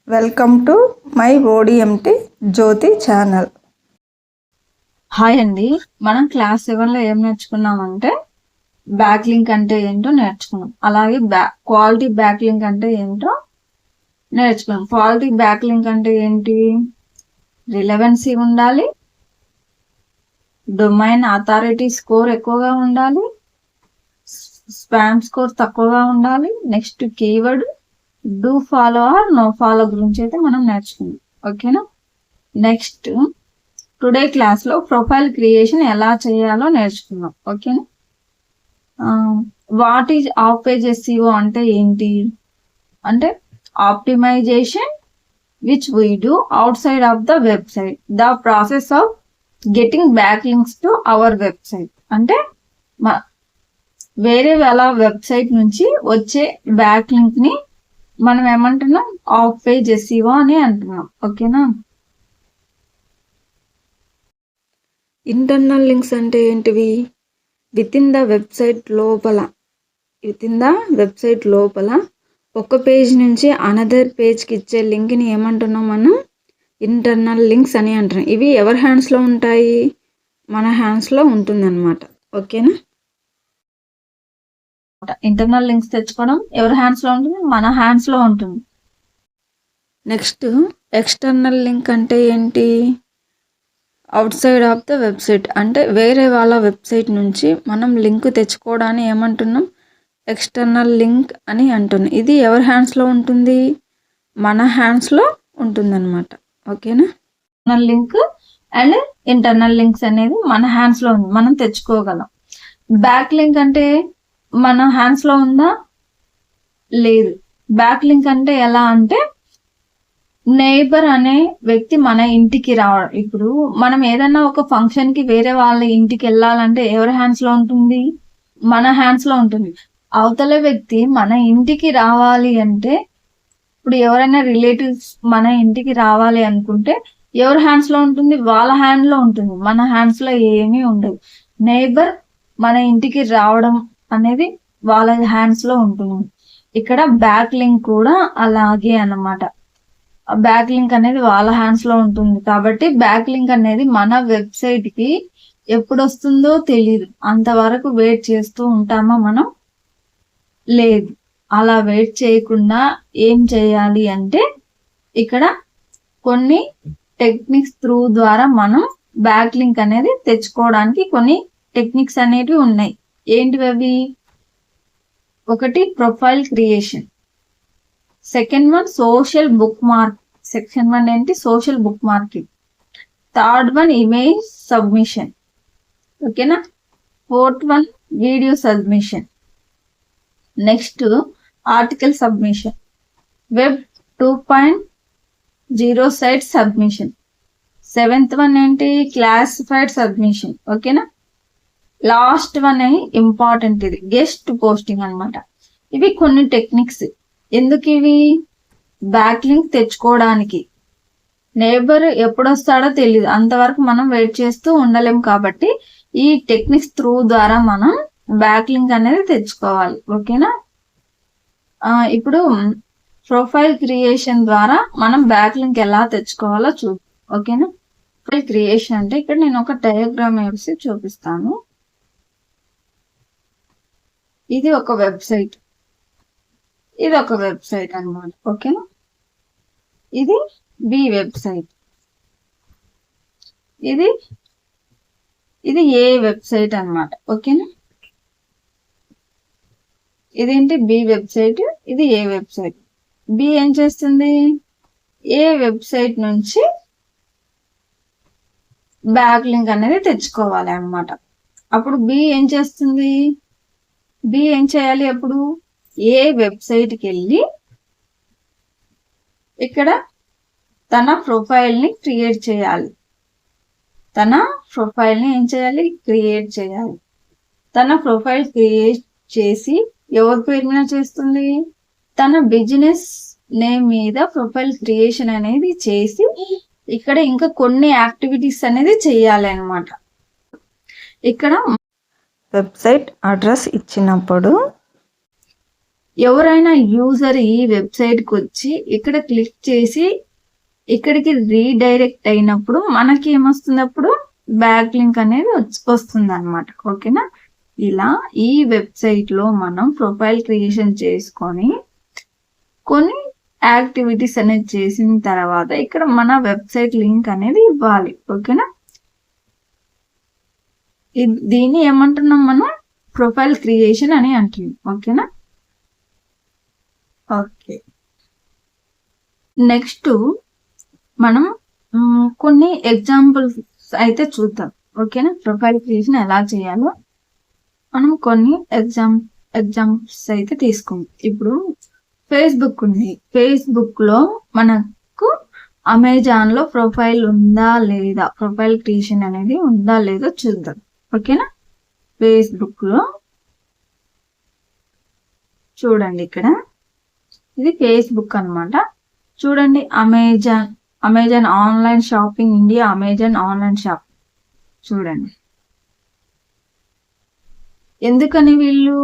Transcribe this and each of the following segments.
Welcome to my ODMT Jyothi channel. Hi అండి. మనం class 7లో ఏం నేర్చుకున్నామంటే బ్యాక్ లింక్ అంటే ఏంటో నేర్చుకున్నాం. అలాగే క్వాలిటీ బ్యాక్ లింక్ అంటే ఏంటో నేర్చుకున్నాం. క్వాలిటీ బ్యాక్ లింక్ అంటే ఏంటి? రిలవెన్సీ ఉండాలి, డొమైన్ అథారిటీ స్కోర్ ఎక్కువగా ఉండాలి, స్పామ్ స్కోర్ తక్కువగా ఉండాలి. Next keyword do follow or no follow గురించి అయితే మనం నేర్చుకున్నాం. ఓకేనా? నెక్స్ట్ టుడే క్లాస్ లో ప్రొఫైల్ క్రియేషన్ ఎలా చేయాలో నేర్చుకున్నాం. ఓకేనా? What is off page SEO అంటే ఏంటి అంటే optimisation which we do outside of the website, the process of getting backlinks to our website. అంటే వేరే వాళ్ళ వెబ్సైట్ నుంచి వచ్చే బ్యాక్ లింక్ ని మనం ఏమంటున్నాం? ఆఫ్ పేజ్ ఎస్ఈఓ అని అంటున్నాం. ఓకేనా? ఇంటర్నల్ లింక్స్ అంటే ఏంటివి? విత్ ఇన్ ద వెబ్సైట్ లోపల ఒక పేజ్ నుంచి అనదర్ పేజ్కి ఇచ్చే లింక్ని ఏమంటున్నాం మనం? ఇంటర్నల్ లింక్స్ అని అంటున్నాం. ఇవి ఎవరి హ్యాండ్స్లో ఉంటాయి? మన హ్యాండ్స్లో ఉంటుందన్నమాట. ఓకేనా? ఇంటర్నల్ లింక్స్ తెచ్చుకోవడం ఎవరి హ్యాండ్స్ లో ఉంటుంది? మన హ్యాండ్స్ లో ఉంటుంది. నెక్స్ట్ ఎక్స్టర్నల్ లింక్ అంటే ఏంటి? Out side of the website, అంటే వేరే వాళ్ళ వెబ్సైట్ నుంచి మనం లింక్ తెచ్చుకోవడాన్ని ఏమంటున్నాం? ఎక్స్టర్నల్ లింక్ అని అంటున్నాం. ఇది ఎవరి హ్యాండ్స్లో ఉంటుంది? మన హ్యాండ్స్లో ఉంటుందన్నమాట. ఓకేనా? External link and internal links అనేది మన హ్యాండ్స్ లో ఉంది, మనం తెచ్చుకోగలం. బ్యాక్ లింక్ అంటే మన హ్యాండ్స్ లో ఉందా? లేదు. బ్యాక్ లింక్ అంటే ఎలా అంటే నైబర్ అనే వ్యక్తి మన ఇంటికి రావడం. ఇప్పుడు మనం ఏదన్నా ఒక ఫంక్షన్ కి వేరే వాళ్ళ ఇంటికి వెళ్ళాలంటే ఎవరి హ్యాండ్స్ లో ఉంటుంది? మన హ్యాండ్స్ లో ఉంటుంది. అవతల వ్యక్తి మన ఇంటికి రావాలి అంటే, ఇప్పుడు ఎవరైనా రిలేటివ్స్ మన ఇంటికి రావాలి అనుకుంటే ఎవరి హ్యాండ్స్ లో ఉంటుంది? వాళ్ళ హ్యాండ్ లో ఉంటుంది, మన హ్యాండ్స్ లో ఏమీ ఉండదు. నైబర్ మన ఇంటికి రావడం అనేది వాళ్ళ హ్యాండ్స్ లో ఉంటుంది. ఇక్కడ బ్యాక్ లింక్ కూడా అలాగే అన్నమాట. బ్యాక్ లింక్ అనేది వాళ్ళ హ్యాండ్స్ లో ఉంటుంది. కాబట్టి బ్యాక్ లింక్ అనేది మన వెబ్సైట్ కి ఎప్పుడు వస్తుందో తెలియదు. అంతవరకు వెయిట్ చేస్తూ ఉంటామా మనం? లేదు. అలా వెయిట్ చేయకుండా ఏం చేయాలి అంటే ఇక్కడ కొన్ని టెక్నిక్స్ త్రూ ద్వారా మనం బ్యాక్ లింక్ అనేది తెచ్చుకోవడానికి కొన్ని టెక్నిక్స్ అనేవి ఉన్నాయి. ఏంటివి అవి? ఒకటి profile creation, second one social bookmark, section 1 ఏంటి? Social bookmarking, third one image submission, ఓకేనా? Fourth one video submission, next article submission, web 2.0 site submission, seventh one ఏంటి? Classified submission. ఓకేనా? లాస్ట్ వన్ ఇంపార్టెంట్, ఇది guest posting అనమాట. ఇవి కొన్ని techniques. ఎందుకు ఇవి? బ్యాక్ లింక్ తెచ్చుకోవడానికి. నేబర్ ఎప్పుడు వస్తాడో తెలియదు, అంతవరకు మనం వెయిట్ చేస్తూ ఉండలేం. కాబట్టి ఈ టెక్నిక్స్ త్రూ ద్వారా మనం బ్యాక్ లింక్ అనేది తెచ్చుకోవాలి. ఓకేనా? ఇప్పుడు ప్రొఫైల్ క్రియేషన్ ద్వారా మనం బ్యాక్ లింక్ ఎలా తెచ్చుకోవాలో చూద్దాం. ఓకేనా? ప్రొఫైల్ క్రియేషన్ అంటే ఇక్కడ నేను ఒక డయాగ్రామ్ వేసి చూపిస్తాను. ఇది ఒక వెబ్సైట్, ఇది ఒక వెబ్సైట్ అన్నమాట. ఓకేనా? ఇది బి వెబ్సైట్, ఇది ఏ వెబ్సైట్ అన్నమాట. ఓకేనా? ఇదేంటి? బి వెబ్సైట్, ఇది ఏ వెబ్సైట్. బి ఏం చేస్తుంది? ఏ వెబ్సైట్ నుంచి బ్యాక్ లింక్ అనేది తెచ్చుకోవాలి అన్నమాట. అప్పుడు బి ఏం చేస్తుంది? బి ఏం చేయాలి? అప్పుడు ఏ వెబ్సైట్కి వెళ్ళి ఇక్కడ తన ప్రొఫైల్ ని క్రియేట్ చేయాలి. తన ప్రొఫైల్ ని ఏం చేయాలి? క్రియేట్ చేయాలి. తన ప్రొఫైల్ క్రియేట్ చేసి ఎవరి పేరు మీద చేస్తుంది? తన బిజినెస్ నేమ్ మీద ప్రొఫైల్ క్రియేషన్ అనేది చేసి ఇక్కడ ఇంకా కొన్ని యాక్టివిటీస్ అనేది చేయాలి అన్నమాట. ఇక్కడ వెబ్సైట్ అడ్రస్ ఇచ్చినప్పుడు ఎవరైనా యూజర్ ఈ వెబ్సైట్కి వచ్చి ఇక్కడ క్లిక్ చేసి ఇక్కడికి రీడైరెక్ట్ అయినప్పుడు మనకి ఏమొస్తుంది, అప్పుడు బ్యాక్ లింక్ అనేది వస్తుంది అనమాట. ఓకేనా. ఇలా ఈ వెబ్సైట్ లో మనం ప్రొఫైల్ క్రియేషన్ చేసుకొని కొన్ని యాక్టివిటీస్ అనేది చేసిన తర్వాత ఇక్కడ మన వెబ్సైట్ లింక్ అనేది ఇవ్వాలి. ఓకేనా. దీన్ని ఏమంటున్నాం మనం, ప్రొఫైల్ క్రియేషన్ అని అంటున్నాం. ఓకేనా. ఓకే, నెక్స్ట్ మనం కొన్ని ఎగ్జాంపుల్స్ అయితే చూద్దాం. ఓకేనా. ప్రొఫైల్ క్రియేషన్ ఎలా చేయాలో మనం కొన్ని ఎగ్జాంపుల్స్ అయితే తీసుకుందాం. ఇప్పుడు ఫేస్బుక్ ఉంది. ఫేస్బుక్ లో మనకు అమెజాన్ లో ప్రొఫైల్ ఉందా లేదా, ప్రొఫైల్ క్రియేషన్ అనేది ఉందా లేదో చూద్దాం. ఓకేనా. ఫేస్బుక్ లో చూడండి, ఇక్కడ ఇది ఫేస్బుక్ అన్నమాట. చూడండి, Amazon online shopping India, Amazon online shop. చూడండి, ఎందుకని వీళ్ళు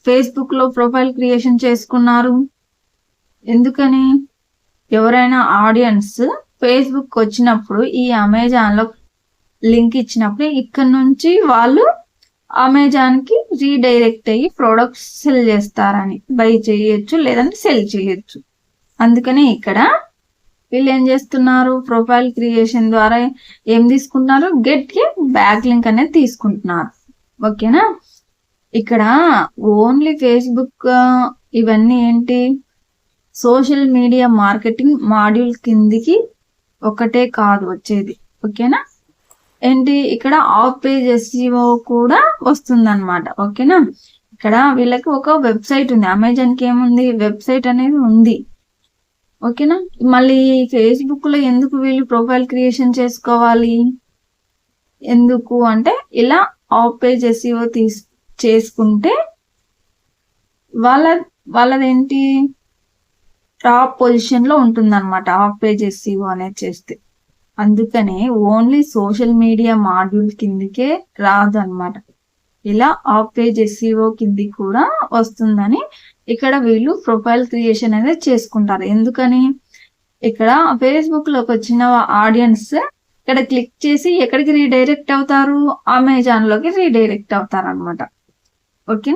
ఫేస్బుక్ లో ప్రొఫైల్ క్రియేషన్ చేసుకున్నారు, ఎందుకని, ఎవరైనా ఆడియన్స్ ఫేస్బుక్ వచ్చినప్పుడు ఈ అమెజాన్ లో లింక్ ఇచ్చినప్పుడు ఇక్కడ నుంచి వాళ్ళు అమెజాన్ కి రీడైరెక్ట్ అయ్యి ప్రొడక్ట్స్ సెల్ చేస్తారని, బై చేయొచ్చు లేదంటే సెల్ చేయొచ్చు. అందుకనే ఇక్కడ వీళ్ళు ఏం చేస్తున్నారు, ప్రొఫైల్ క్రియేషన్ ద్వారా ఏం తీసుకుంటున్నారు, గెట్ కి బ్యాక్ లింక్ అనేది తీసుకుంటున్నారు. ఓకేనా. ఇక్కడ ఓన్లీ ఫేస్బుక్ ఇవన్నీ ఏంటి, సోషల్ మీడియా మార్కెటింగ్ మాడ్యూల్ కిందికి ఒకటే కాదు వచ్చేది. ఓకేనా. ఏంటి, ఇక్కడ ఆఫ్ పేజ్ SEO కూడా వస్తుంది అనమాట. ఓకేనా. ఇక్కడ వీళ్ళకి ఒక వెబ్సైట్ ఉంది, అమెజాన్ కి ఏముంది, వెబ్సైట్ అనేది ఉంది. ఓకేనా. మళ్ళీ ఫేస్బుక్ లో ఎందుకు వీళ్ళు ప్రొఫైల్ క్రియేషన్ చేసుకోవాలి, ఎందుకు అంటే ఇలా ఆఫ్ పేజ్ SEO చేసుకుంటే వాళ్ళదేంటి టాప్ పొజిషన్ లో ఉంటుంది అనమాట, ఆఫ్ పేజ్ SEO అనేది చేస్తే. అందుకనే ఓన్లీ సోషల్ మీడియా మాడ్యూల్ కిందికే రాదు అనమాట, ఇలా ఆఫ్ పేజ్ SEO కింది కూడా వస్తుందని ఇక్కడ వీళ్ళు ప్రొఫైల్ క్రియేషన్ అనేది చేసుకుంటారు. ఎందుకని, ఇక్కడ ఫేస్బుక్ లోకి వచ్చిన ఆడియన్స్ ఇక్కడ క్లిక్ చేసి ఎక్కడికి రీడైరెక్ట్ అవుతారు, అమెజాన్ లోకి రీడైరెక్ట్ అవుతారు అనమాట. ఓకే,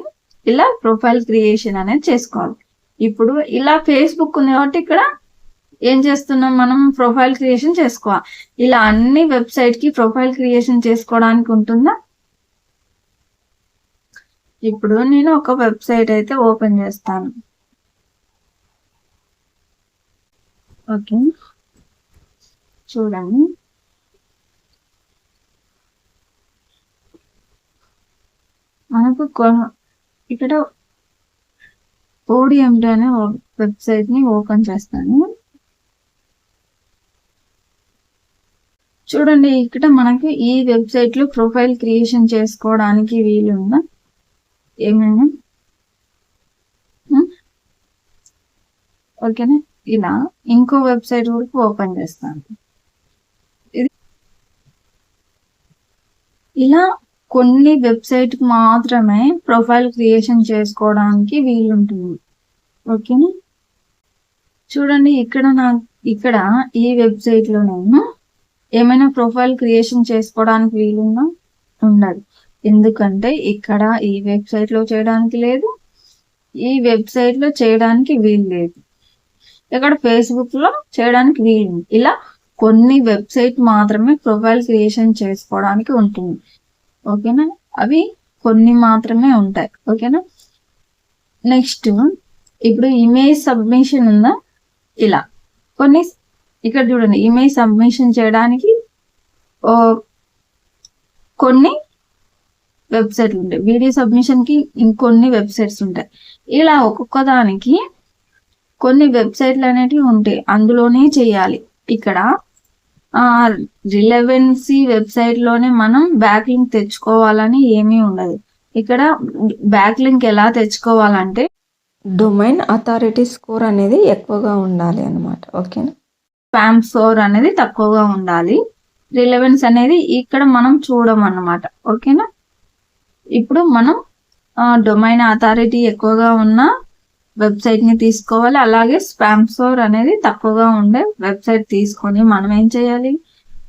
ఇలా ప్రొఫైల్ క్రియేషన్ అనేది చేసుకోవాలి. ఇప్పుడు ఇలా ఫేస్బుక్ ఉంది కాబట్టి ఇక్కడ ఏం చేస్తున్నాం మనం, ప్రొఫైల్ క్రియేషన్ చేసుకోవాలి. ఇలా అన్ని వెబ్సైట్ కి ప్రొఫైల్ క్రియేషన్ చేసుకోవడానికి ఉంటుందా. ఇప్పుడు నేను ఒక వెబ్సైట్ అయితే ఓపెన్ చేస్తాను. ఓకే, చూడండి, మనకు ఇక్కడ ODMD అనే వెబ్సైట్ ని ఓపెన్ చేస్తాను. చూడండి, ఇక్కడ మనకి ఈ వెబ్సైట్ లో ప్రొఫైల్ క్రియేషన్ చేసుకోవడానికి వీలుందా ఏమైనా. ఓకేనా, ఇలా ఇంకో వెబ్సైట్ కూడా ఓపెన్ చేస్తాను. ఇలా కొన్ని వెబ్సైట్ మాత్రమే ప్రొఫైల్ క్రియేషన్ చేసుకోవడానికి వీలుంటుంది. ఓకేనా, చూడండి, ఇక్కడ ఈ వెబ్సైట్ లో నేను ఏమైనా ప్రొఫైల్ క్రియేషన్ చేసుకోవడానికి వీలుందా, ఉండదు. ఎందుకంటే ఇక్కడ ఈ వెబ్సైట్ లో చేయడానికి లేదు, ఈ వెబ్సైట్ లో చేయడానికి వీలు లేదు, ఇక్కడ ఫేస్బుక్ లో చేయడానికి వీలు. ఇలా కొన్ని వెబ్సైట్ మాత్రమే ప్రొఫైల్ క్రియేషన్ చేసుకోవడానికి ఉంటుంది. ఓకేనా, అవి కొన్ని మాత్రమే ఉంటాయి. ఓకేనా, నెక్స్ట్ ఇప్పుడు ఇమేజ్ సబ్మిషన్ ఉందా, ఇలా కొన్ని ఇక్కడ చూడండి, ఇమేజ్ సబ్మిషన్ చేయడానికి కొన్ని వెబ్సైట్లు ఉంటాయి, వీడియో సబ్మిషన్ కి ఇంకొన్ని వెబ్సైట్స్ ఉంటాయి. ఇలా ఒక్కొక్క దానికి కొన్ని వెబ్సైట్లు అనేటివి ఉంటాయి, అందులోనే చేయాలి. ఇక్కడ రిలవెన్సీ వెబ్సైట్ లోనే మనం బ్యాక్ లింక్ తెచ్చుకోవాలని ఏమీ ఉండదు. ఇక్కడ బ్యాక్ లింక్ ఎలా తెచ్చుకోవాలంటే డొమైన్ అథారిటీ స్కోర్ అనేది ఎక్కువగా ఉండాలి అన్నమాట. ఓకేనా, స్పామ్ స్కోర్ అనేది తక్కువగా ఉండాలి, రిలవెన్స్ అనేది ఇక్కడ మనం చూడమన్నమాట. ఓకేనా, ఇప్పుడు మనం డొమైన్ అథారిటీ ఎక్కువగా ఉన్న వెబ్సైట్ ని తీసుకోవాలి. అలాగే స్పామ్ స్కోర్ అనేది తక్కువగా ఉండే వెబ్సైట్ తీసుకొని మనం ఏం చేయాలి,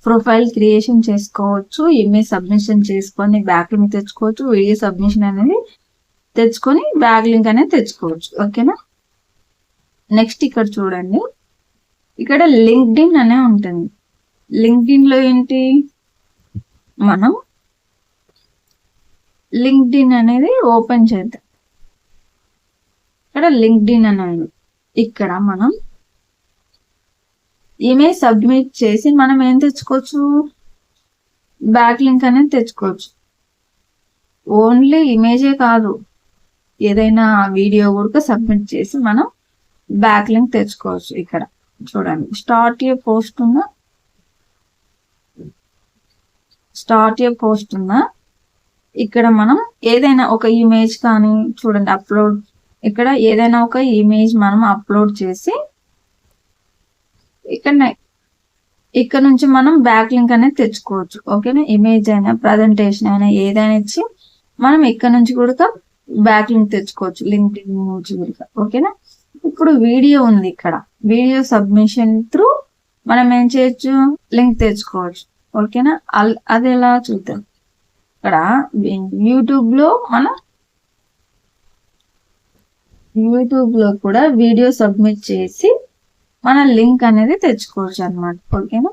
ప్రొఫైల్ క్రియేషన్ చేసుకోవచ్చు, ఇమేజ్ సబ్మిషన్ చేసుకొని బ్యాక్ లింక్ తెచ్చుకోవచ్చు, వీడియో సబ్మిషన్ అనేది తెచ్చుకొని బ్యాక్ లింక్ అనేది తెచ్చుకోవచ్చు. ఓకేనా. నెక్స్ట్ ఇక్కడ చూడండి, ఇక్కడ లింక్డ్ఇన్ అనే ఉంటుంది. లింక్డ్ఇన్ లో ఏంటి, మనం లింక్డ్ఇన్ అనేది ఓపెన్ చేద్దాం. ఇక్కడ లింక్డ్ఇన్ అనేది, ఇక్కడ మనం ఇమేజ్ సబ్మిట్ చేసి మనం ఏం తెచ్చుకోవచ్చు, బ్యాక్ లింక్ అనేది తెచ్చుకోవచ్చు. ఓన్లీ ఇమేజే కాదు, ఏదైనా వీడియో కూడా సబ్మిట్ చేసి మనం బ్యాక్ లింక్ తెచ్చుకోవచ్చు. ఇక్కడ చూడండి, స్టార్ట్ ఏ పోస్ట్ ఉందా, ఇక్కడ మనం ఏదైనా ఒక ఇమేజ్ కానీ చూడండి అప్లోడ్, ఇక్కడ ఏదైనా ఒక ఇమేజ్ మనం అప్లోడ్ చేసి ఇక్కడ నుంచి మనం బ్యాక్ లింక్ అనేది తెచ్చుకోవచ్చు. ఓకేనా. ఇమేజ్ అయినా ప్రజెంటేషన్ అయినా ఏదైనా ఇచ్చి మనం ఇక్కడ నుంచి కూడా బ్యాక్ లింక్ తెచ్చుకోవచ్చు, లింక్డ్ఇన్ నుంచి కూడా. ఓకేనా. ఇప్పుడు వీడియో ఉంది, ఇక్కడ వీడియో సబ్మిషన్ త్రూ మనం ఏం చేయొచ్చు, లింక్ తెచ్చుకోవచ్చు. ఓకేనా. అది ఎలా చూద్దాం. ఇక్కడ యూట్యూబ్ లో కూడా వీడియో సబ్మిట్ చేసి మన లింక్ అనేది తెచ్చుకోవచ్చు అన్నమాట. ఓకేనా.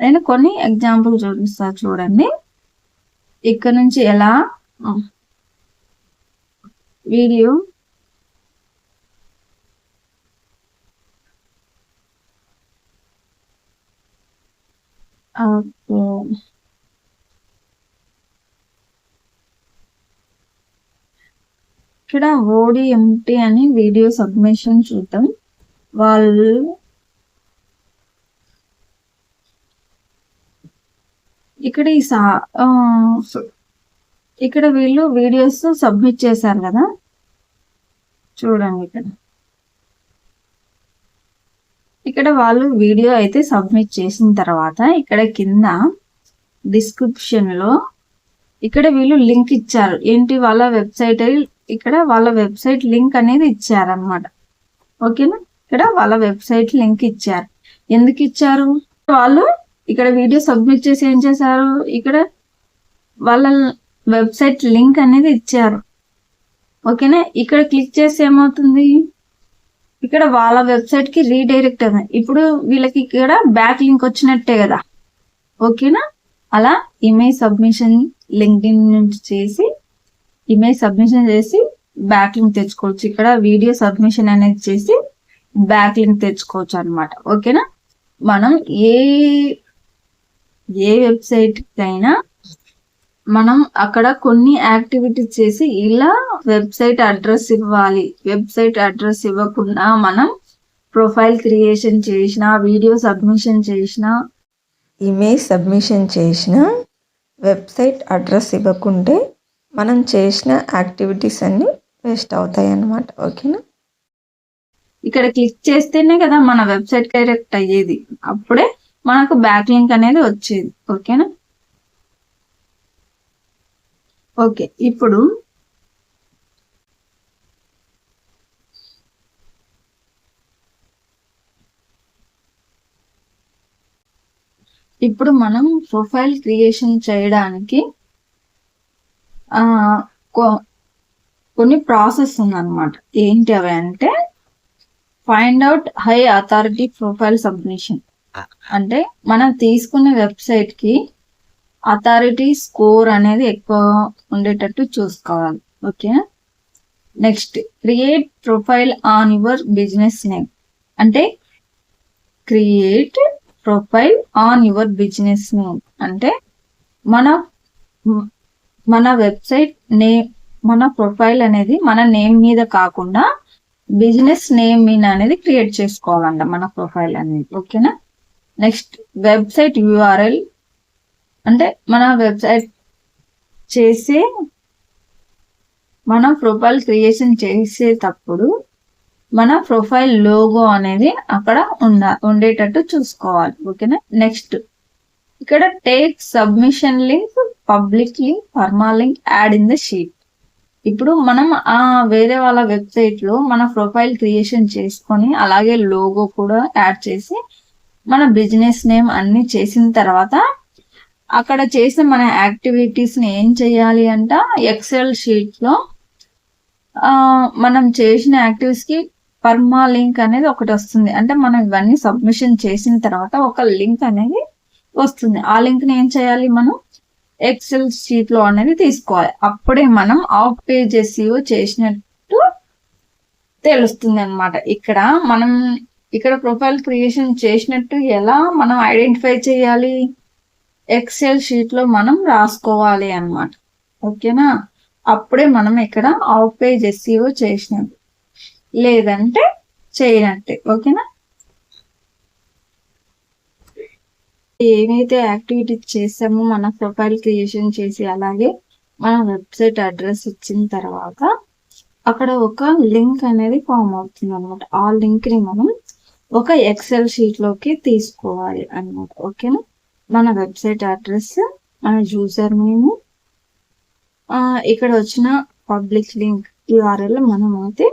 నేను కొన్ని ఎగ్జాంపుల్ చూపిస్తా చూడండి. ఇక్కడ నుంచి ఎలా వీడియో ఇక్కడ ఓడిఎంటి అని వీడియో సబ్మిషన్ చూద్దాం. వాళ్ళు ఇక్కడ వీళ్ళు వీడియోస్ సబ్మిట్ చేశారు కదా, చూడండి. ఇక్కడ వాళ్ళు వీడియో అయితే సబ్మిట్ చేసిన తర్వాత ఇక్కడ కింద డిస్క్రిప్షన్ లో ఇక్కడ వీళ్ళు లింక్ ఇచ్చారు. ఏంటి, వాళ్ళ వెబ్సైట్, ఇక్కడ వాళ్ళ వెబ్సైట్ లింక్ అనేది ఇచ్చారన్నమాట. ఓకేనా. ఇక్కడ వాళ్ళ వెబ్సైట్ లింక్ ఇచ్చారు. ఎందుకు ఇచ్చారు, వాళ్ళు ఇక్కడ వీడియో సబ్మిట్ చేసి ఏం చేశారు, ఇక్కడ వాళ్ళ వెబ్సైట్ లింక్ అనేది ఇచ్చారు. ఓకేనా. ఇక్కడ క్లిక్ చేసి ఏమవుతుంది, ఇక్కడ వాళ్ళ వెబ్సైట్ కి రీడైరెక్ట్ అవుతుంది. ఇప్పుడు వీళ్ళకి ఇక్కడ బ్యాక్ లింక్ వచ్చినట్టే కదా. ఓకేనా. అలా ఇమేజ్ సబ్మిషన్ లింక్డ్ఇన్ నుంచి చేసి ఇమేజ్ సబ్మిషన్ చేసి బ్యాక్ లింక్ తెచ్చుకోవచ్చు. ఇక్కడ వీడియో సబ్మిషన్ అనేది చేసి బ్యాక్ లింక్ తెచ్చుకోవచ్చు అన్నమాట. ఓకేనా. మనం ఏ వెబ్సైట్ కైనా మనం అక్కడ కొన్ని యాక్టివిటీస్ చేసి ఇలా వెబ్సైట్ అడ్రస్ ఇవ్వాలి. వెబ్సైట్ అడ్రస్ ఇవ్వకుండా మనం ప్రొఫైల్ క్రియేషన్ చేసిన, వీడియో సబ్మిషన్ చేసిన, ఇమేజ్ సబ్మిషన్ చేసిన, వెబ్సైట్ అడ్రస్ ఇవ్వకుంటే మనం చేసిన యాక్టివిటీస్ అన్నీ వేస్ట్ అవుతాయి అన్నమాట. ఓకేనా. ఇక్కడ క్లిక్ చేస్తేనే కదా మన వెబ్సైట్ డైరెక్ట్ అయ్యేది, అప్పుడే మనకు బ్యాక్ లింక్ అనేది వచ్చేది. ఓకేనా. ఓకే. ఇప్పుడు మనం ప్రొఫైల్ క్రియేషన్ చేయడానికి కొన్ని ప్రాసెస్ ఉందన్నమాట. ఏంటి అవి అంటే, find out high authority profile submission, అంటే మనం తీసుకున్న వెబ్సైట్ కి అథారిటీ స్కోర్ అనేది ఎక్కువ ఉండేటట్టు చూసుకోవాలి. Okay. Next, create profile on your business name, అంటే create profile on your business name అంటే మన వెబ్సైట్ నేమ్, మన ప్రొఫైల్ అనేది మన నేమ్ మీద కాకుండా బిజినెస్ నేమ్ మీద అనేది క్రియేట్ చేసుకోవాలంట మన ప్రొఫైల్ అనేది. ఓకేనా. నెక్స్ట్, వెబ్సైట్ యూఆర్ఎల్, అంటే మన వెబ్సైట్ చేసే, మన ప్రొఫైల్ క్రియేషన్ చేసేటప్పుడు మన ప్రొఫైల్ లోగో అనేది అక్కడ ఉండేటట్టు చూసుకోవాలి. ఓకేనా. నెక్స్ట్, ఇక్కడ take submission link publicly permalink add in the sheet. ఇప్పుడు మనం వేరే వాళ్ళ వెబ్సైట్ లో మన ప్రొఫైల్ క్రియేషన్ చేసుకొని అలాగే లోగో కూడా యాడ్ చేసి మన బిజినెస్ నేమ్ అన్ని చేసిన తర్వాత అక్కడ చేసిన మన యాక్టివిటీస్ ని ఏం చేయాలి అంట, ఎక్సెల్ షీట్ లో మనం చేసిన యాక్టివిటీస్ కి పర్మా లింక్ అనేది ఒకటి వస్తుంది. అంటే మనం ఇవన్నీ సబ్మిషన్ చేసిన తర్వాత ఒక లింక్ అనేది వస్తుంది. ఆ లింక్ ని ఏం చేయాలి, మనం ఎక్సెల్ షీట్ లో అనేది తీసుకోవాలి. అప్పుడే మనం ఆఫ్ పేజ్ SEO చేసినట్టు తెలుస్తుంది అనమాట. ఇక్కడ ప్రొఫైల్ క్రియేషన్ చేసినట్టు ఎలా మనం ఐడెంటిఫై చేయాలి, ఎక్సెల్ షీట్ లో మనం రాసుకోవాలి అన్నమాట. ఓకేనా, అప్పుడే మనం ఇక్కడ ఆఫ్ పేజ్ SEO చేసినట్టు, లేదంటే చేయనట్టే. ఓకేనా, ఏమైతే యాక్టివిటీస్ చేసామో మన ప్రొఫైల్ క్రియేషన్ చేసి అలాగే మన వెబ్సైట్ అడ్రస్ ఇచ్చిన తర్వాత అక్కడ ఒక లింక్ అనేది ఫామ్ అవుతుంది అనమాట. ఆ లింక్ ని మనం ఒక ఎక్సెల్ షీట్ లోకి తీసుకోవాలి అన్నమాట. ఓకేనా, మన వెబ్సైట్ అడ్రస్, మన యూజర్ నేమ్, ఇక్కడ వచ్చిన పబ్లిక్ లింక్ URL మనం అయితే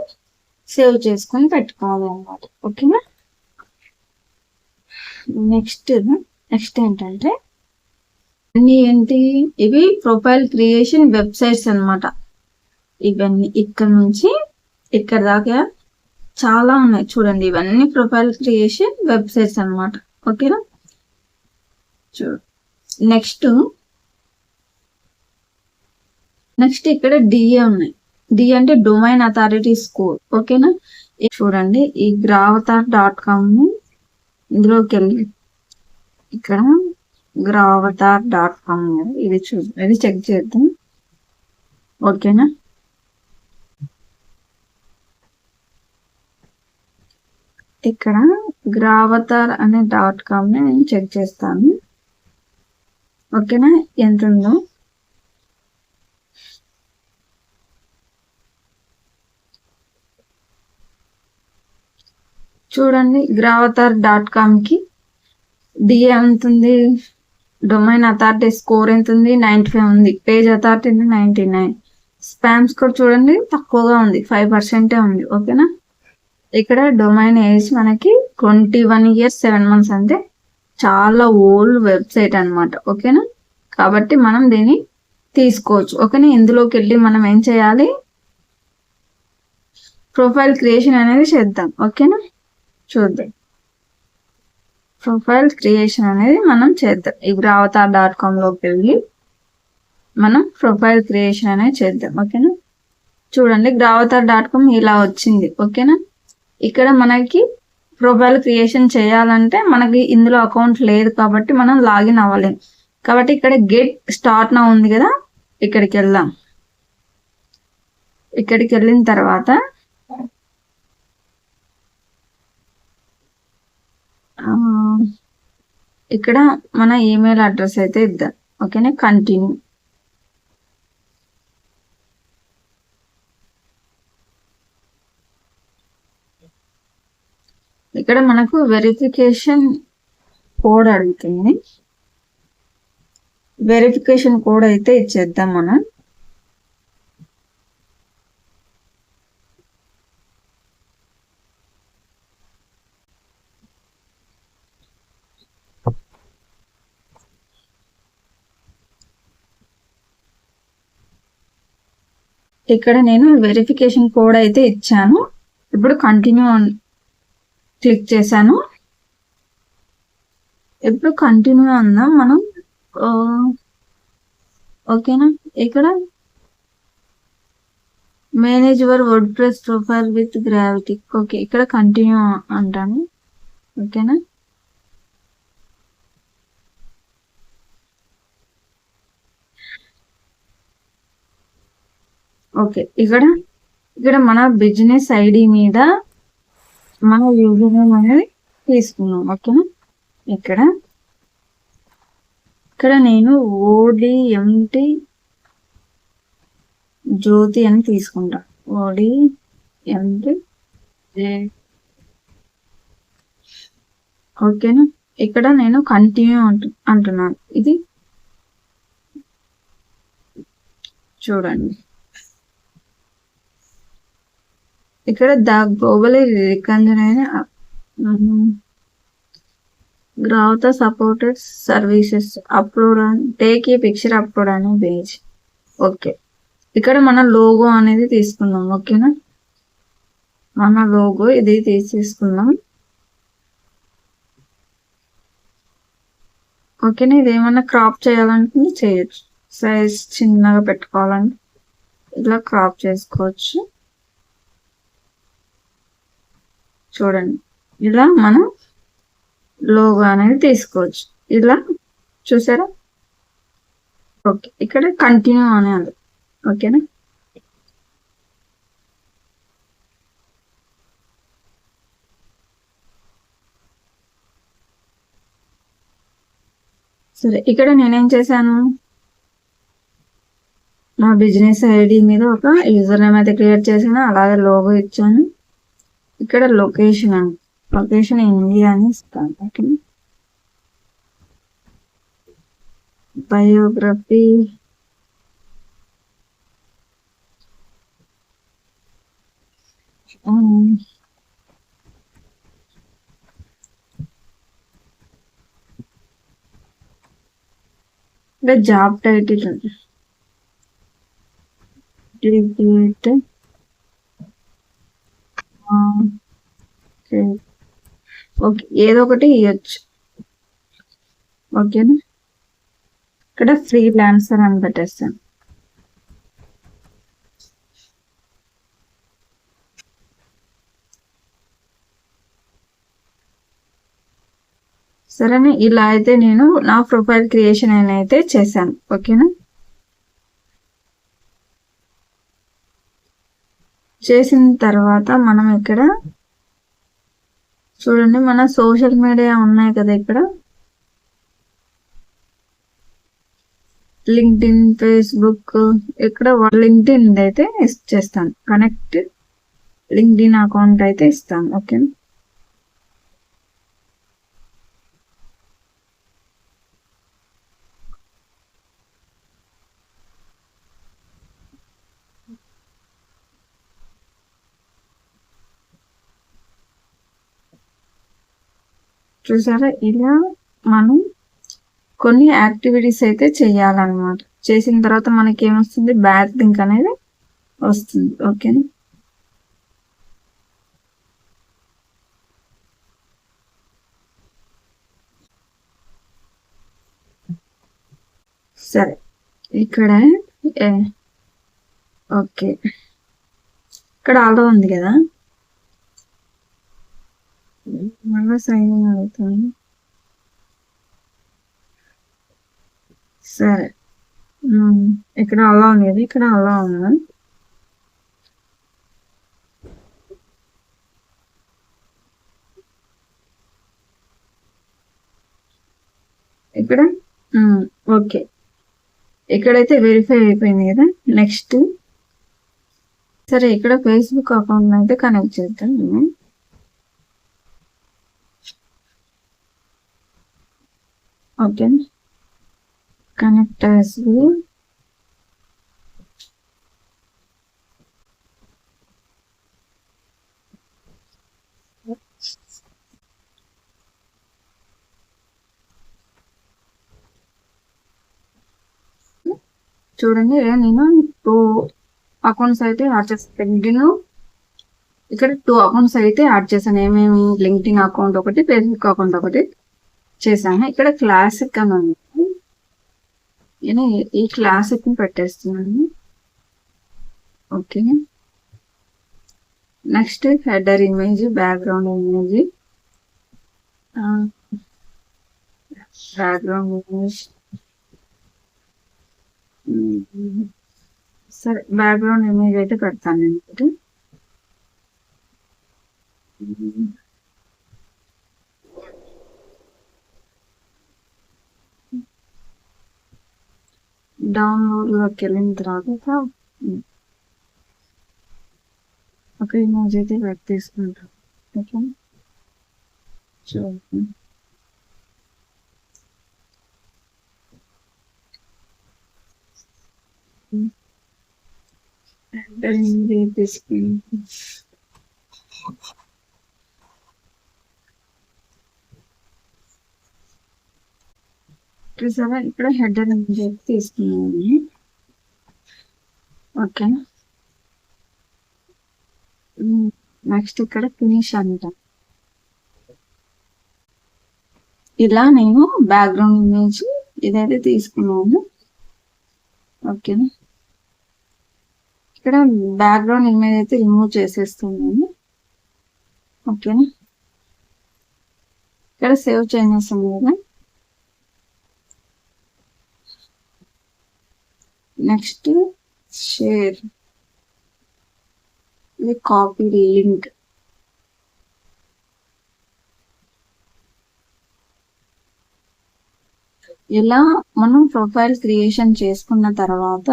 సేవ్ చేసుకొని పెట్టుకోవాలి అన్నమాట. ఓకేనా, నెక్స్ట్ ఏంటంటే ఇవి ప్రొఫైల్ క్రియేషన్ వెబ్సైట్స్ అన్నమాట. ఇవన్నీ ఇక్కడ నుంచి ఇక్కడ దాకా చాలా ఉన్నాయి చూడండి. ఇవన్నీ ప్రొఫైల్ క్రియేషన్ వెబ్సైట్స్ అన్నమాట. ఓకేనా, చూడు నెక్స్ట్ ఇక్కడ DA ఉన్నాయి. D అంటే డొమైన్ అథారిటీ స్కోర్. ఓకేనా, చూడండి ఈ gravatar.com ని ఇందులోకి వెళ్ళి ఇక్కడ gravatar.com ఇది చెక్ చేద్దాం. ఓకేనా, ఇక్కడ gravatar అనే .com ని నేను చెక్ చేస్తాను. ఓకేనా, ఎంత ఉందో చూడండి. gravatar.com కి DA ఎంత ఉంది, డొమైన్ అథారిటీ స్కోర్ ఎంత ఉంది, 95 ఉంది. Page authority 99. స్పామ్ స్కోర్ చూడండి తక్కువగా ఉంది, 5% ఉంది. ఓకేనా, ఇక్కడ డొమైన్ ఏజ్ మనకి 21 years 7 months, అంటే చాలా ఓల్డ్ వెబ్సైట్ అన్నమాట. ఓకేనా, కాబట్టి మనం దీన్ని తీసుకోవచ్చు. ఓకేనా, ఇందులోకి వెళ్ళి మనం ఏం చేయాలి, ప్రొఫైల్ క్రియేషన్ అనేది చేద్దాం. ఓకేనా, చూద్దాం ప్రొఫైల్ క్రియేషన్ అనేది మనం చేద్దాం. ఈ gravatar.com లోకి వెళ్ళి మనం ప్రొఫైల్ క్రియేషన్ అనేది చేద్దాం. ఓకేనా, చూడండి gravatar.com ఇలా వచ్చింది. ఓకేనా, ఇక్కడ మనకి ప్రొఫైల్ క్రియేషన్ చేయాలంటే మనకి ఇందులో అకౌంట్ లేదు కాబట్టి మనం లాగిన్ అవ్వలేం. కాబట్టి ఇక్కడ గెట్ స్టార్ట్ నౌ ఉంది కదా, ఇక్కడికి వెళ్దాం. ఇక్కడికి వెళ్ళిన తర్వాత ఇక్కడ మన ఈమెయిల్ అడ్రస్ అయితే ఇద్దాం. ఓకేనా, కంటిన్యూ. ఇక్కడ మనకు వెరిఫికేషన్ కోడ్ అడుగుతుంది. వెరిఫికేషన్ కోడ్ అయితే ఇచ్చేద్దాం మనం. ఇక్కడ నేను వెరిఫికేషన్ కోడ్ అయితే ఇచ్చాను. ఇప్పుడు కంటిన్యూ క్లిక్ చేశాను. ఇప్పుడు కంటిన్యూ అందాం మనం. ఓకేనా, ఇక్కడ manage your WordPress profile with gravity. Okay, ఇక్కడ కంటిన్యూ అంటాను. ఓకేనా, ఓకే, ఇక్కడ మన బిజినెస్ ఐడి మీద మన యూజర్ నేమ్ అనేది తీసుకున్నాం. ఓకేనా, ఇక్కడ నేను ODMT జ్యోతి అని తీసుకుంటా. ODMT. ఓకేనా, ఇక్కడ నేను కంటిన్యూ అంటున్నాను. ఇది చూడండి ఇక్కడ ద గ్లోబల్ రికగ్నైజ్డ్ గ్రాహక supported services upload take a picture upload అనే పేజ్. ఓకే, ఇక్కడ మన లోగో అనేది తీసుకుందాం. ఓకేనా, మన లోగో ఇది తీసేసుకుందాం. ఓకేనా, ఇది ఏమన్నా క్రాప్ చేయాలంటే చేయొచ్చు. సైజ్ చిన్నగా పెట్టుకోవాలంటే ఇలా క్రాప్ చేసుకోవచ్చు. చూడండి, ఇలా మనం లోగో అనేది తీసుకోవచ్చు. ఇలా చూసారా? ఓకే, ఇక్కడ కంటిన్యూ అనేది. ఓకేనా, సరే. ఇక్కడ నేనేం చేశాను, నా బిజినెస్ ఐడి మీద ఒక యూజర్ నేమ్ అయితే క్రియేట్ చేసాను, అలాగే లోగో ఇచ్చాను. ఇక్కడ లొకేషన్ ఇండియా అని ఇస్తాను. ఓకే, బయోగ్రఫీ ఇక్కడ జాబ్ టైటిల్ ఓకే, ఏదో ఒకటి ఇవ్వచ్చు. ఓకేనా, ఇక్కడ ఫ్రీలాన్సర్ అని పెట్టేస్తాను. సరేనా, ఇలా అయితే నేను నా ప్రొఫైల్ క్రియేషన్ అయితే చేశాను. ఓకేనా, చేసిన తర్వాత మనం ఇక్కడ చూడండి, మన సోషల్ మీడియా ఉన్నాయి కదా, ఇక్కడ లింక్డ్ఇన్, ఫేస్బుక్, ఇక్కడ లింక్డ్ఇన్ అయితే చేస్తాను. కనెక్ట్ లింక్డ్ఇన్ అకౌంట్ అయితే ఇస్తాను. ఓకే, చూసారా? ఇలా మనం కొన్ని యాక్టివిటీస్ అయితే చేయాలన్నమాట. చేసిన తర్వాత మనకి ఏమొస్తుంది, బ్యాక్ లింక్ అనేది వస్తుంది. ఓకేనా, సరే. ఇక్కడ ఓకే, ఇక్కడ ఆల్రెడీ ఉంది కదా, మళ్ళీ సైన్ ఇన్ అవుతుంది. సరే, ఇక్కడ అలా ఉంది కదా, ఇక్కడ అలా ఉంది. ఇక్కడ ఓకే, ఇక్కడైతే వెరిఫై అయిపోయింది కదా. నెక్స్ట్ సరే, ఇక్కడ ఫేస్బుక్ అకౌంట్ అయితే కనెక్ట్ చేద్దాం. ఓకే, కనెక్ట్ యాస్ చూడండి, నేను 2 అకౌంట్స్ అయితే యాడ్ చేస్తాను. ఇక్కడ 2 అకౌంట్స్ అయితే యాడ్ చేశాను. ఏమేమి, లింక్డ్ఇన్ అకౌంట్ ఒకటి, ఫేస్బుక్ అకౌంట్ ఒకటి చేశాను. ఇక్కడ క్లాసిక్ అని ఉంది, నేను ఈ క్లాసిక్ ని పెట్టేస్తున్నాను. Okay, next header image, background image, సరే, బ్యాక్గ్రౌండ్ ఇమేజ్ అయితే పెడతాను నేను. డౌన్లోడ్ లోకి వెళ్ళిన తర్వాత ఒక ఇమేజ్ అయితే తీసుకుంటాం. ఓకే, చూడండి, చూసారా ఇక్కడ హెడర్ ఇమేజ్ తీసుకున్నాను. ఓకే, నెక్స్ట్ ఇక్కడ ఫినిష్ అంట. ఇలా నేను బ్యాక్గ్రౌండ్ ఇమేజ్ ఇదైతే తీసుకున్నాను. ఓకేనా, ఇక్కడ బ్యాక్గ్రౌండ్ ఇమేజ్ అయితే రిమూవ్ చేసేస్తున్నాను. ఓకేనా, ఇక్కడ సేవ్ చేసేస్తాం కదా. నెక్స్ట్ షేర్, ఇది కాపీ లింక్. ఇలా మనం ప్రొఫైల్ క్రియేషన్ చేసుకున్న తర్వాత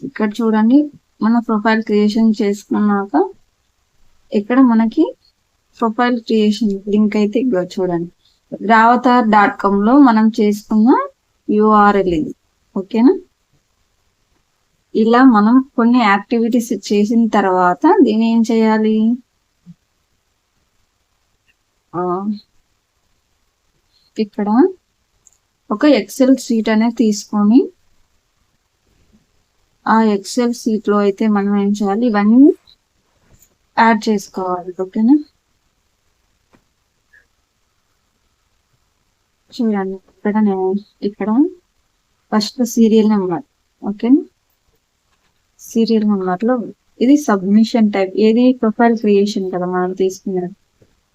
ఇక్కడ చూడండి, మన ప్రొఫైల్ క్రియేషన్ చేసుకున్నాక ఇక్కడ మనకి ప్రొఫైల్ క్రియేషన్ లింక్ అయితే ఇక్కడ చూడండి, gravatar.com లో మనం చేసుకున్న URL ఇది. ఓకేనా, ఇలా మనం కొన్ని యాక్టివిటీస్ చేసిన తర్వాత దీన్ని ఏం చేయాలి, ఇక్కడ ఒక ఎక్సెల్ షీట్ అనేది తీసుకొని ఆ ఎక్సెల్ షీట్ లో అయితే మనం ఏం చేయాలి, ఇవన్నీ యాడ్ చేసుకోవాలి. ఓకేనా, చూడండి ఇక్కడ ఫస్ట్ సీరియల్ నెంబర్. ఓకేనా, సీరియల్ నెంబర్ లో ఇది సబ్మిషన్ టైప్, ఏది ప్రొఫైల్ క్రియేషన్ కదా మనం తీసుకున్నది,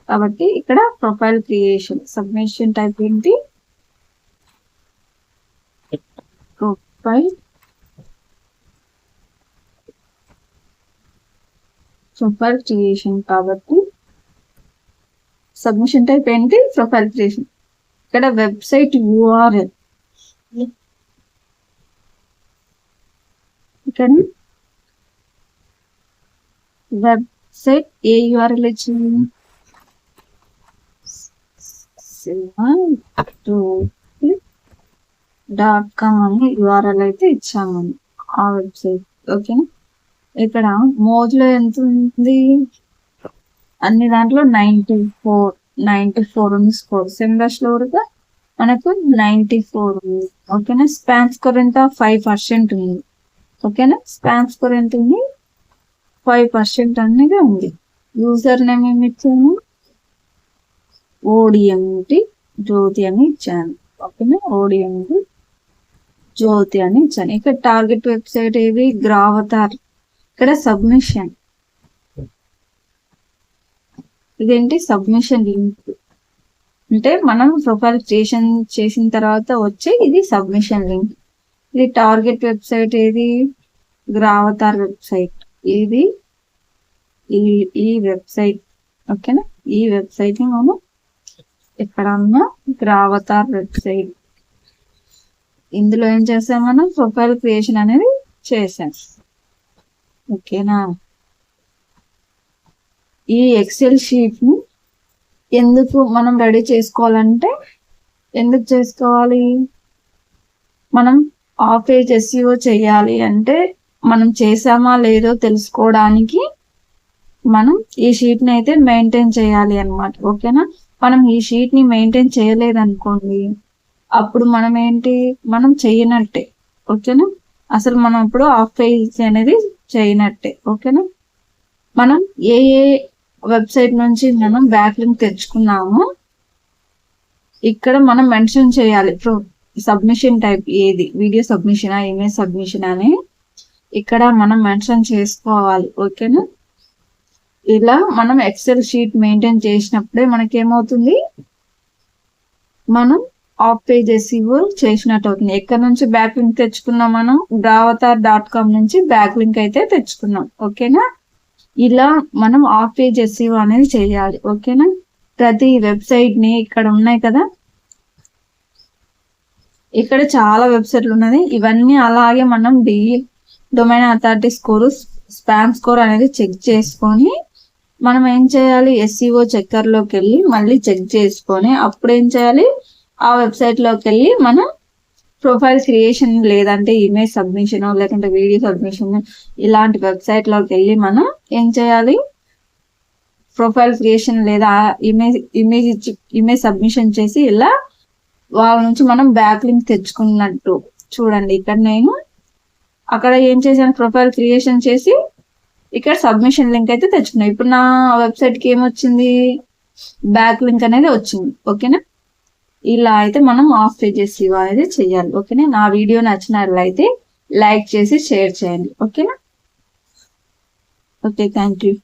కాబట్టి ఇక్కడ ప్రొఫైల్ క్రియేషన్ సబ్మిషన్ టైప్ ఏంటి, ప్రొఫైల్ క్రియేషన్. కాబట్టి సబ్మిషన్ టైప్ ఏంటి, ప్రొఫైల్ క్రియేషన్. ఇక్కడ వెబ్సైట్ URL, ఇక్కడ వెబ్సైట్ ఏ URL ఇచ్చింది, .com అని URL అయితే ఇచ్చాము ఆ వెబ్సైట్. ఓకేనా, ఇక్కడ మోజ్లో ఎంత ఉంది, అన్ని దాంట్లో 94 ఉంది స్కోర్. సెండర్స్ లో కూడా మనకు 94 ఉంది. ఓకేనా, స్పామ్ స్కోర్ ఎంత 5% ఉంది. ఓకేనా, స్పామ్ స్కోర్ ఎంత ఉంది 5% అనేది ఉంది. యూజర్ నేమ్ ఏమి ఇచ్చాము, ODMT జ్యోతి అని ఇచ్చాను. ఓకేనా, ODMT జ్యోతి అని ఇచ్చాను. ఇక్కడ టార్గెట్ వెబ్సైట్ ఏది, Gravatar. ఇక్కడ సబ్మిషన్, ఇదేంటి సబ్మిషన్ లింక్, అంటే మనం ప్రొఫైల్ క్రియేషన్ చేసిన తర్వాత వచ్చే ఇది సబ్మిషన్ లింక్. ఇది టార్గెట్ వెబ్సైట్ ఏది, Gravatar వెబ్సైట్. ఇది ఈ వెబ్సైట్. ఓకేనా, ఈ వెబ్సైట్ ని మనం ఇక్కడ ఉన్న Gravatar వెబ్సైట్, ఇందులో ఏం చేసాం, మనం ప్రొఫైల్ క్రియేషన్ అనేది చేసాం. ఓకేనా, ఈ ఎక్సెల్ షీట్ ని ఎందుకు మనం రెడీ చేసుకోవాలంటే, ఎందుకు చేసుకోవాలి, మనం ఆఫ్ పేజ్ SEO చేయాలి అంటే మనం చేసామా లేదో తెలుసుకోవడానికి మనం ఈ షీట్ ని అయితే మెయింటైన్ చేయాలి అన్నమాట. ఓకేనా, మనం ఈ షీట్ ని మెయింటైన్ చేయలేదనుకోండి, అప్పుడు మనం ఏంటి, మనం చేయనట్టే. ఓకేనా, అసలు మనం ఇప్పుడు ఆఫ్ పేజ్ అనేది చేయనట్టే. ఓకేనా, మనం ఏ వెబ్సైట్ నుంచి మనం బ్యాక్ లింక్ తెచ్చుకున్నామో ఇక్కడ మనం మెన్షన్ చేయాలి. సబ్మిషన్ టైప్ ఏది, వీడియో సబ్మిషన్, ఇమేజ్ సబ్మిషన్ అని ఇక్కడ మనం మెన్షన్ చేసుకోవాలి. ఓకేనా, ఇలా మనం ఎక్సెల్ షీట్ మెయింటైన్ చేసినప్పుడే మనకేమవుతుంది, మనం ఆఫ్ పేజ్ SEO చేసినట్టు అవుతుంది. ఎక్కడ నుంచి బ్యాక్ లింక్ తెచ్చుకున్నాం, మనం gravatar.com నుంచి బ్యాక్ లింక్ అయితే తెచ్చుకున్నాం. ఓకేనా, ఇలా మనం ఆఫ్ పేజ్ SEO అనేది చేయాలి. ఓకేనా, ప్రతి వెబ్సైట్ ని ఇక్కడ ఉన్నాయి కదా, ఇక్కడ చాలా వెబ్సైట్లు ఉన్నది. ఇవన్నీ అలాగే మనం domain authority score, spam score అనేది చెక్ చేసుకొని మనం ఏం చేయాలి, SEO చెక్కర్ లోకి వెళ్ళి మళ్ళీ చెక్ చేసుకొని అప్పుడు ఏం చేయాలి, ఆ వెబ్సైట్ లోకి వెళ్ళి మనం ప్రొఫైల్ క్రియేషన్ లేదంటే ఇమేజ్ సబ్మిషన్ లేకుంటే వీడియో సబ్మిషన్ ఇలాంటి వెబ్సైట్ లోకి వెళ్ళి మనం ఏం చేయాలి, ప్రొఫైల్ క్రియేషన్ లేదా ఇమేజ్ సబ్మిషన్ చేసి ఇలా వాళ్ళ నుంచి మనం బ్యాక్ లింక్ తెచ్చుకున్నట్టు. చూడండి ఇక్కడ నేను అక్కడ ఏం చేశాను, ప్రొఫైల్ క్రియేషన్ చేసి ఇక్కడ సబ్మిషన్ లింక్ అయితే తెచ్చుకున్నాను. ఇప్పుడు నా వెబ్సైట్ కి ఏమొచ్చింది, బ్యాక్ లింక్ అనేది వచ్చింది. ఓకేనా, ఇలా అయితే మనం ఆఫ్ పేజెస్ అనేది చేయాలి. ఓకేనా, నా వీడియో నచ్చినట్లయితే లైక్ చేసి షేర్ చేయండి. ఓకేనా, ఓకే, థ్యాంక్ యూ.